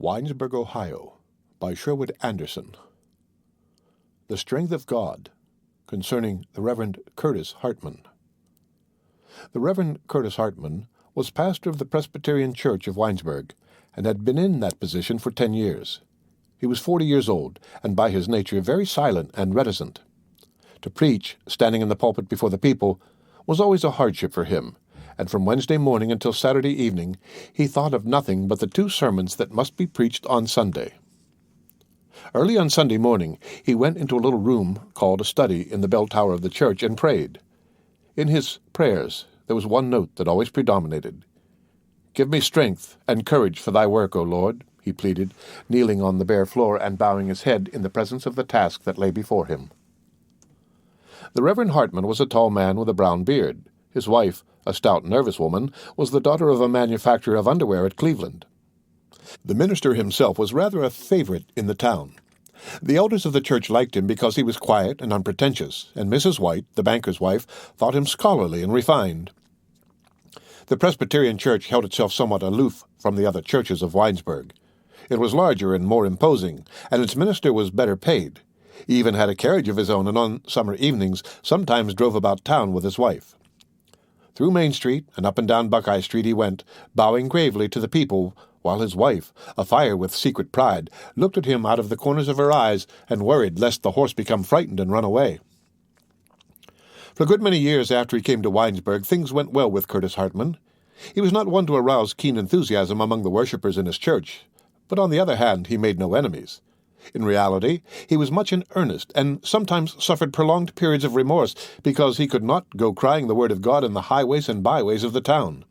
Winesburg, Ohio, by Sherwood Anderson. The Strength of God, concerning the Reverend Curtis Hartman. The Reverend Curtis Hartman was pastor of the Presbyterian Church of Winesburg, and had been in that position for 10 years. He was 40 years old, and by his nature very silent and reticent. To preach, standing in the pulpit before the people, was always a hardship for him, and from Wednesday morning until Saturday evening he thought of nothing but the 2 sermons that must be preached on Sunday. Early on Sunday morning he went into a little room called a study in the bell tower of the church and prayed. In his prayers there was one note that always predominated. "Give me strength and courage for thy work, O Lord," he pleaded, kneeling on the bare floor and bowing his head in the presence of the task that lay before him. The Reverend Hartman was a tall man with a brown beard. His wife, a stout, nervous woman, was the daughter of a manufacturer of underwear at Cleveland. The minister himself was rather a favorite in the town. The elders of the church liked him because he was quiet and unpretentious, and Mrs. White, the banker's wife, thought him scholarly and refined. The Presbyterian Church held itself somewhat aloof from the other churches of Winesburg. It was larger and more imposing, and its minister was better paid. He even had a carriage of his own, and on summer evenings sometimes drove about town with his wife. Through Main Street and up and down Buckeye Street he went, bowing gravely to the people, while his wife, afire with secret pride, looked at him out of the corners of her eyes and worried lest the horse become frightened and run away. For a good many years after he came to Winesburg, things went well with Curtis Hartman. He was not one to arouse keen enthusiasm among the worshippers in his church, but on the other hand he made no enemies. In reality, he was much in earnest, and sometimes suffered prolonged periods of remorse because he could not go crying the word of God in the highways and byways of the town.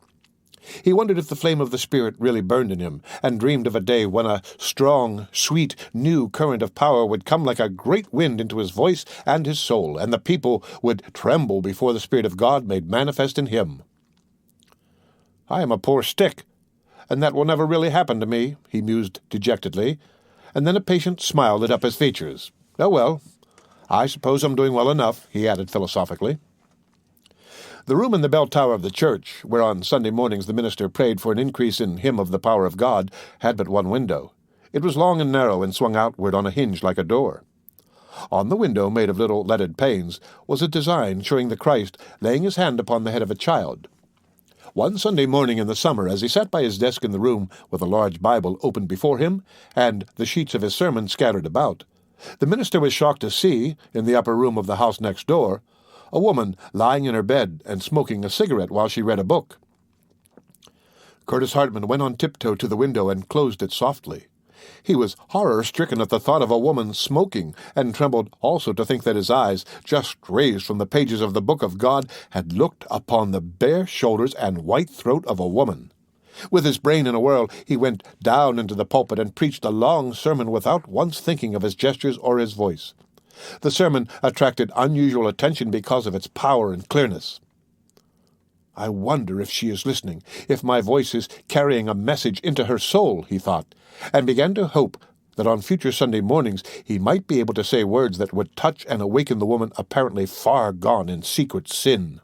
He wondered if the flame of the Spirit really burned in him, and dreamed of a day when a strong, sweet, new current of power would come like a great wind into his voice and his soul, and the people would tremble before the Spirit of God made manifest in him. "I am a poor stick, and that will never really happen to me," he mused dejectedly, and then a patient smile lit up his features. "Oh, well, I suppose I'm doing well enough," he added philosophically. The room in the bell tower of the church, where on Sunday mornings the minister prayed for an increase in him of the power of God, had but one window. It was long and narrow and swung outward on a hinge like a door. On the window, made of little leaded panes, was a design showing the Christ laying his hand upon the head of a child. One Sunday morning in the summer, as he sat by his desk in the room with a large Bible opened before him and the sheets of his sermon scattered about, the minister was shocked to see, in the upper room of the house next door, a woman lying in her bed and smoking a cigarette while she read a book. Curtis Hartman went on tiptoe to the window and closed it softly. He was horror-stricken at the thought of a woman smoking, and trembled also to think that his eyes, just raised from the pages of the book of God, had looked upon the bare shoulders and white throat of a woman. With his brain in a whirl, he went down into the pulpit and preached a long sermon without once thinking of his gestures or his voice. The sermon attracted unusual attention because of its power and clearness. "I wonder if she is listening, if my voice is carrying a message into her soul," he thought, and began to hope that on future Sunday mornings he might be able to say words that would touch and awaken the woman apparently far gone in secret sin.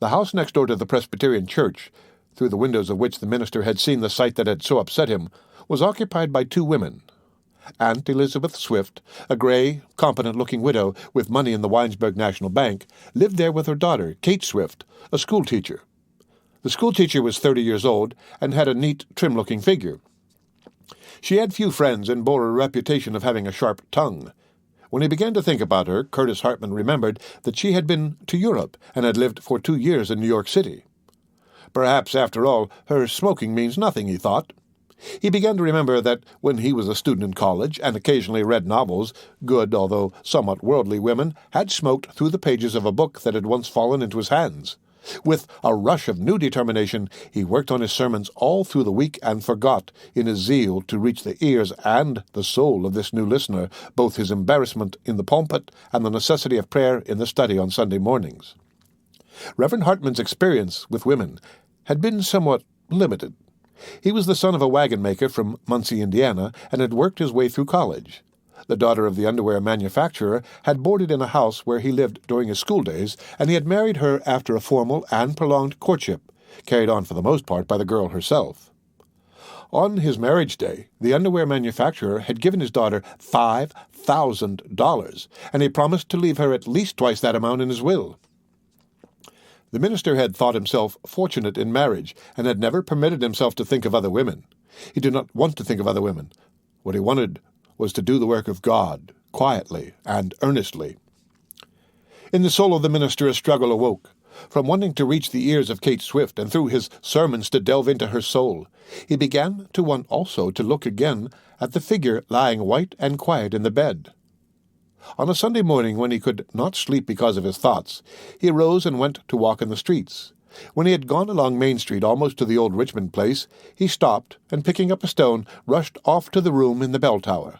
The house next door to the Presbyterian Church, through the windows of which the minister had seen the sight that had so upset him, was occupied by 2 women. Aunt Elizabeth Swift, a gray, competent-looking widow with money in the Winesburg National Bank, lived there with her daughter, Kate Swift, a schoolteacher. The schoolteacher was 30 years old and had a neat, trim-looking figure. She had few friends and bore a reputation of having a sharp tongue. When he began to think about her, Curtis Hartman remembered that she had been to Europe and had lived for 2 years in New York City. Perhaps, after all, her smoking means nothing, he thought. He began to remember that when he was a student in college and occasionally read novels, good, although somewhat worldly women had smoked through the pages of a book that had once fallen into his hands. With a rush of new determination, he worked on his sermons all through the week and forgot, in his zeal to reach the ears and the soul of this new listener, both his embarrassment in the pulpit and the necessity of prayer in the study on Sunday mornings. Reverend Hartman's experience with women had been somewhat limited. He was the son of a wagon maker from Muncie, Indiana, and had worked his way through college. The daughter of the underwear manufacturer had boarded in a house where he lived during his school days, and he had married her after a formal and prolonged courtship, carried on for the most part by the girl herself. On his marriage day, the underwear manufacturer had given his daughter $5,000, and he promised to leave her at least twice that amount in his will. The minister had thought himself fortunate in marriage, and had never permitted himself to think of other women. He did not want to think of other women. What he wanted was to do the work of God, quietly and earnestly. In the soul of the minister a struggle awoke. From wanting to reach the ears of Kate Swift, and through his sermons to delve into her soul, he began to want also to look again at the figure lying white and quiet in the bed. On a Sunday morning, when he could not sleep because of his thoughts, he arose and went to walk in the streets. When he had gone along Main Street almost to the old Richmond place, he stopped, and picking up a stone, rushed off to the room in the bell tower.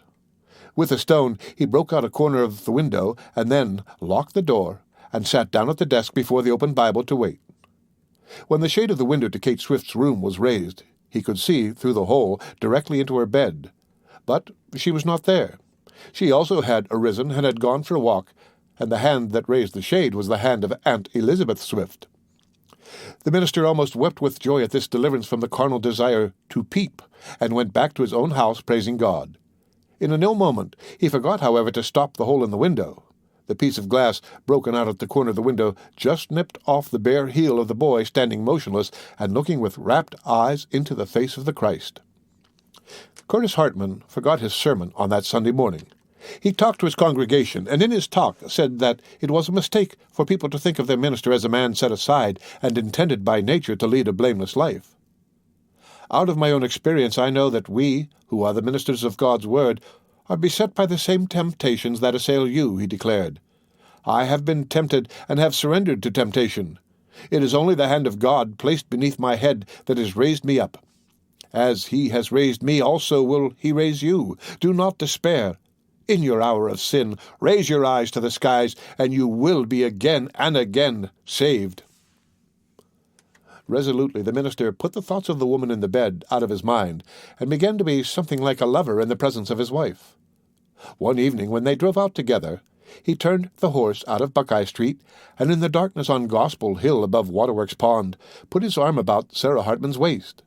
With a stone, he broke out a corner of the window, and then locked the door, and sat down at the desk before the open Bible to wait. When the shade of the window to Kate Swift's room was raised, he could see, through the hole, directly into her bed. But she was not there. She also had arisen and had gone for a walk, and the hand that raised the shade was the hand of Aunt Elizabeth Swift. The minister almost wept with joy at this deliverance from the carnal desire to peep, and went back to his own house praising God. In an ill moment he forgot, however, to stop the hole in the window. The piece of glass broken out at the corner of the window just nipped off the bare heel of the boy standing motionless and looking with rapt eyes into the face of the Christ. Curtis Hartman forgot his sermon on that Sunday morning. He talked to his congregation, and in his talk said that it was a mistake for people to think of their minister as a man set aside and intended by nature to lead a blameless life. Out of my own experience I know that we, who are the ministers of God's word, are beset by the same temptations that assail you, he declared. I have been tempted and have surrendered to temptation. It is only the hand of God placed beneath my head that has raised me up. As he has raised me, also will he raise you. Do not despair. In your hour of sin, raise your eyes to the skies, and you will be again and again saved. Resolutely the minister put the thoughts of the woman in the bed out of his mind, and began to be something like a lover in the presence of his wife. One evening, when they drove out together, he turned the horse out of Buckeye Street, and in the darkness on Gospel Hill above Waterworks Pond, put his arm about Sarah Hartman's waist.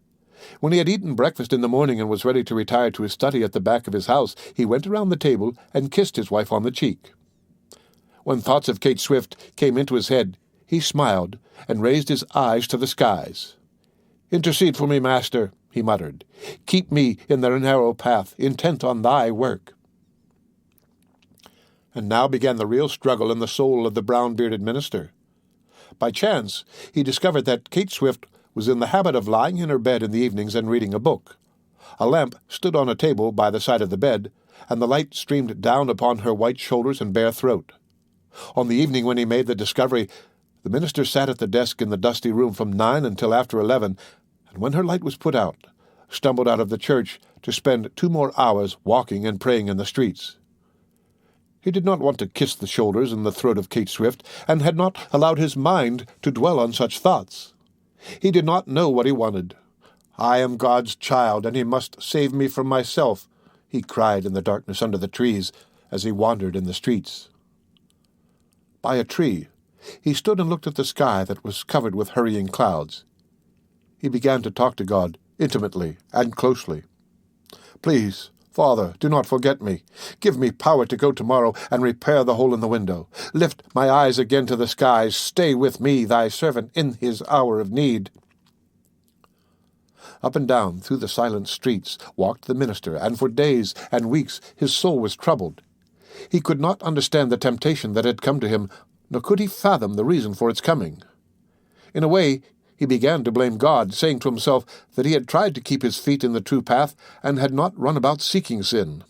When he had eaten breakfast in the morning and was ready to retire to his study at the back of his house, he went around the table and kissed his wife on the cheek. When thoughts of Kate Swift came into his head, he smiled and raised his eyes to the skies. "Intercede for me, Master," he muttered. "Keep me in their narrow path, intent on thy work." And now began the real struggle in the soul of the brown-bearded minister. By chance, he discovered that Kate Swift was in the habit of lying in her bed in the evenings and reading a book. A lamp stood on a table by the side of the bed, and the light streamed down upon her white shoulders and bare throat. On the evening when he made the discovery, the minister sat at the desk in the dusty room from 9 until after 11, and when her light was put out, stumbled out of the church to spend 2 more hours walking and praying in the streets. He did not want to kiss the shoulders and the throat of Kate Swift, and had not allowed his mind to dwell on such thoughts. He did not know what he wanted. "I am God's child, and he must save me from myself," he cried in the darkness under the trees as he wandered in the streets. By a tree, he stood and looked at the sky that was covered with hurrying clouds. He began to talk to God intimately and closely. "Please, Father, do not forget me. Give me power to go tomorrow and repair the hole in the window. Lift my eyes again to the skies. Stay with me, thy servant, in his hour of need." Up and down through the silent streets walked the minister, and for days and weeks his soul was troubled. He could not understand the temptation that had come to him, nor could he fathom the reason for its coming. In a way, he began to blame God, saying to himself that he had tried to keep his feet in the true path and had not run about seeking sin.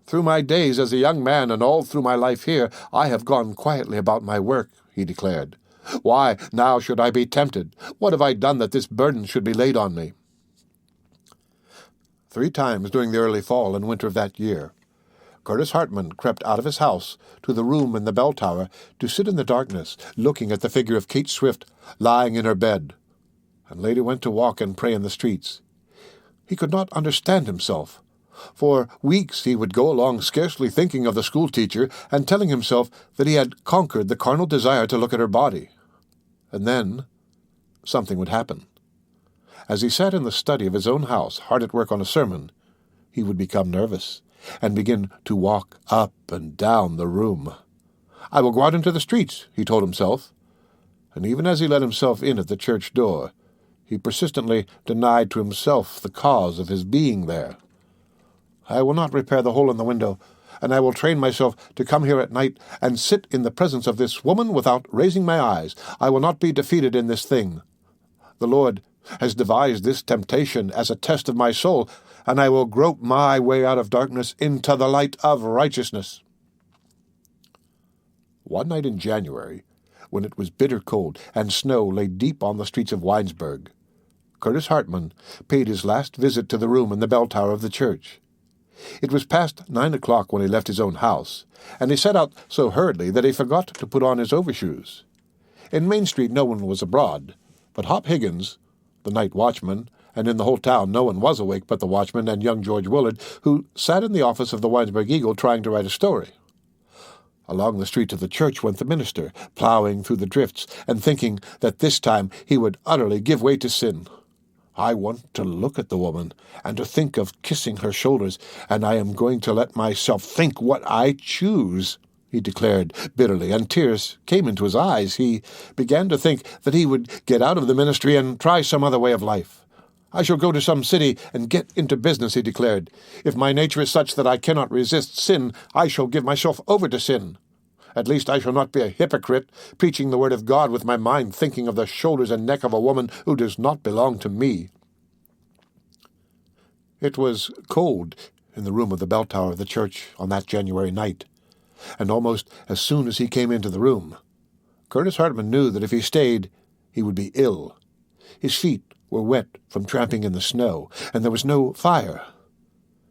"Through my days as a young man and all through my life here, I have gone quietly about my work," he declared. "Why now should I be tempted? What have I done that this burden should be laid on me?" 3 times during the early fall and winter of that year, Curtis Hartman crept out of his house to the room in the bell tower to sit in the darkness, looking at the figure of Kate Swift lying in her bed, and later went to walk and pray in the streets. He could not understand himself. For weeks he would go along scarcely thinking of the schoolteacher and telling himself that he had conquered the carnal desire to look at her body. And then something would happen. As he sat in the study of his own house, hard at work on a sermon, he would become nervous and begin to walk up and down the room. "I will go out into the streets," he told himself. And even as he let himself in at the church door, he persistently denied to himself the cause of his being there. "I will not repair the hole in the window, and I will train myself to come here at night and sit in the presence of this woman without raising my eyes. I will not be defeated in this thing. The Lord has devised this temptation as a test of my soul, and I will grope my way out of darkness into the light of righteousness." One night in January, when it was bitter cold and snow lay deep on the streets of Winesburg, Curtis Hartman paid his last visit to the room in the bell tower of the church. It was past 9 o'clock when he left his own house, and he set out so hurriedly that he forgot to put on his overshoes. In Main Street no one was abroad, but Hop Higgins, the night watchman, and in the whole town no one was awake but the watchman and young George Willard, who sat in the office of the Winesburg Eagle trying to write a story. Along the street to the church went the minister, plowing through the drifts, and thinking that this time he would utterly give way to sin. "I want to look at the woman, and to think of kissing her shoulders, and I am going to let myself think what I choose," he declared bitterly, and tears came into his eyes. He began to think that he would get out of the ministry and try some other way of life. "I shall go to some city and get into business," he declared. "If my nature is such that I cannot resist sin, I shall give myself over to sin. At least I shall not be a hypocrite, preaching the word of God with my mind thinking of the shoulders and neck of a woman who does not belong to me." It was cold in the room of the bell tower of the church on that January night, and almost as soon as he came into the room, Curtis Hartman knew that if he stayed, he would be ill. His feet were wet from tramping in the snow, and there was no fire.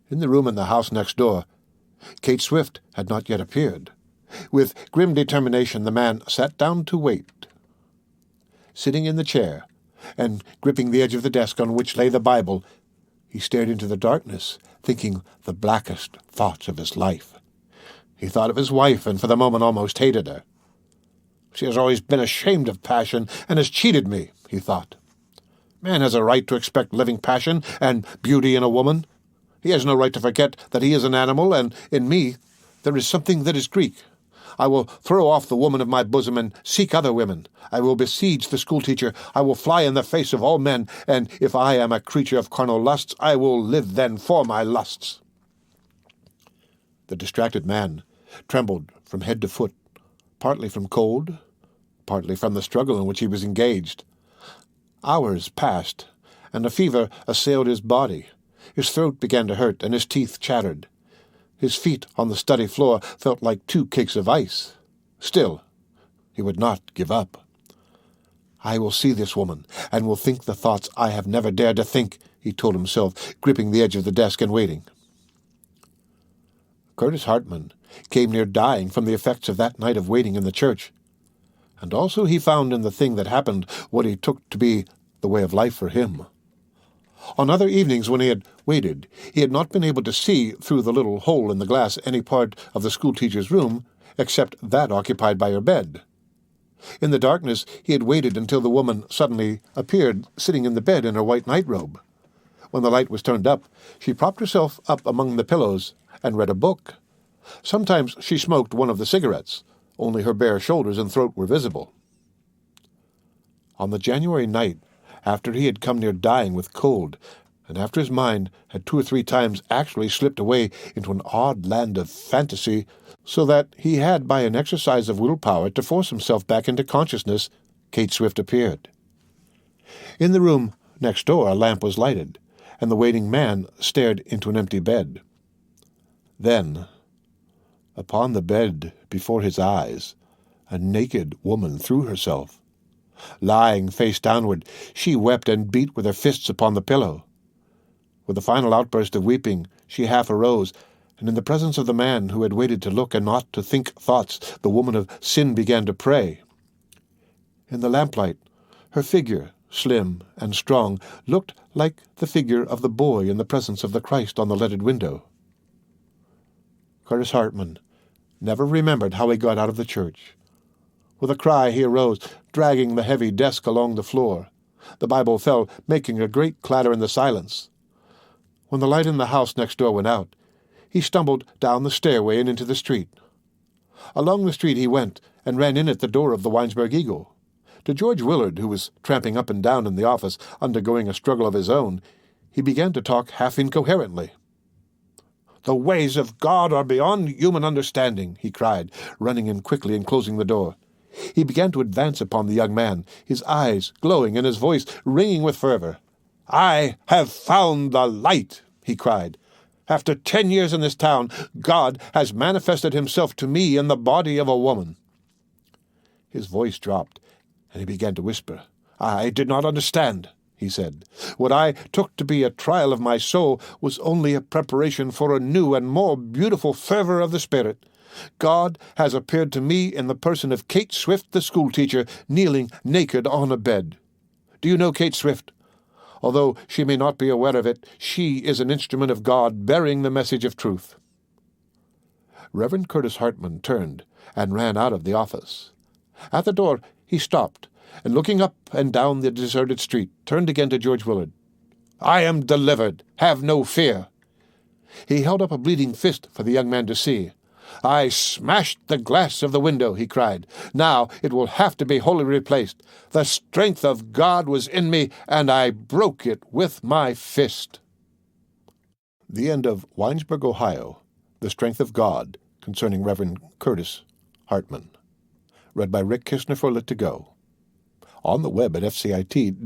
In the room in the house next door, Kate Swift had not yet appeared. With grim determination the man sat down to wait. Sitting in the chair, and gripping the edge of the desk on which lay the Bible, he stared into the darkness, thinking the blackest thoughts of his life. He thought of his wife, and for the moment almost hated her. "She has always been ashamed of passion, and has cheated me," he thought. "Man has a right to expect living passion and beauty in a woman. He has no right to forget that he is an animal, and in me there is something that is Greek. I will throw off the woman of my bosom and seek other women. I will besiege the schoolteacher. I will fly in the face of all men, and if I am a creature of carnal lusts, I will live then for my lusts." The distracted man trembled from head to foot, partly from cold, partly from the struggle in which he was engaged. Hours passed, and a fever assailed his body. His throat began to hurt, and his teeth chattered. His feet on the study floor felt like 2 cakes of ice. Still, he would not give up. "I will see this woman, and will think the thoughts I have never dared to think," he told himself, gripping the edge of the desk and waiting. Curtis Hartman came near dying from the effects of that night of waiting in the church, and also he found in the thing that happened what he took to be the way of life for him. On other evenings when he had waited, he had not been able to see through the little hole in the glass any part of the schoolteacher's room except that occupied by her bed. In the darkness he had waited until the woman suddenly appeared sitting in the bed in her white nightrobe. When the light was turned up, she propped herself up among the pillows and read a book. Sometimes she smoked one of the cigarettes. Only her bare shoulders and throat were visible. On the January night, after he had come near dying with cold, and after his mind had 2 or 3 times actually slipped away into an odd land of fantasy, so that he had by an exercise of willpower to force himself back into consciousness, Kate Swift appeared. In the room next door a lamp was lighted, and the waiting man stared into an empty bed. Then, upon the bed before his eyes, a naked woman threw herself. Lying face downward, she wept and beat with her fists upon the pillow. With a final outburst of weeping, she half arose, and in the presence of the man who had waited to look and not to think thoughts, the woman of sin began to pray. In the lamplight, her figure, slim and strong, looked like the figure of the boy in the presence of the Christ on the leaded window. Curtis Hartman never remembered how he got out of the church. With a cry he arose, dragging the heavy desk along the floor. The Bible fell, making a great clatter in the silence. When the light in the house next door went out, he stumbled down the stairway and into the street. Along the street he went, and ran in at the door of the Winesburg Eagle. To George Willard, who was tramping up and down in the office, undergoing a struggle of his own, he began to talk half incoherently. "The ways of God are beyond human understanding," he cried, running in quickly and closing the door. He began to advance upon the young man, his eyes glowing and his voice ringing with fervor. "I have found the light," he cried. "After 10 years in this town, God has manifested himself to me in the body of a woman." His voice dropped, and he began to whisper. "I did not understand," he said. "What I took to be a trial of my soul was only a preparation for a new and more beautiful fervor of the Spirit. God has appeared to me in the person of Kate Swift, the schoolteacher, kneeling naked on a bed. Do you know Kate Swift? Although she may not be aware of it, she is an instrument of God bearing the message of truth." Reverend Curtis Hartman turned and ran out of the office. At the door he stopped, and looking up and down the deserted street, turned again to George Willard. "I am delivered. Have no fear." He held up a bleeding fist for the young man to see. "I smashed the glass of the window," he cried. "Now it will have to be wholly replaced. The strength of God was in me, and I broke it with my fist." The end of Winesburg, Ohio, The Strength of God, concerning Reverend Curtis Hartman. Read by Rick Kistner for Lit2Go. On the web at fcit.usf.edu.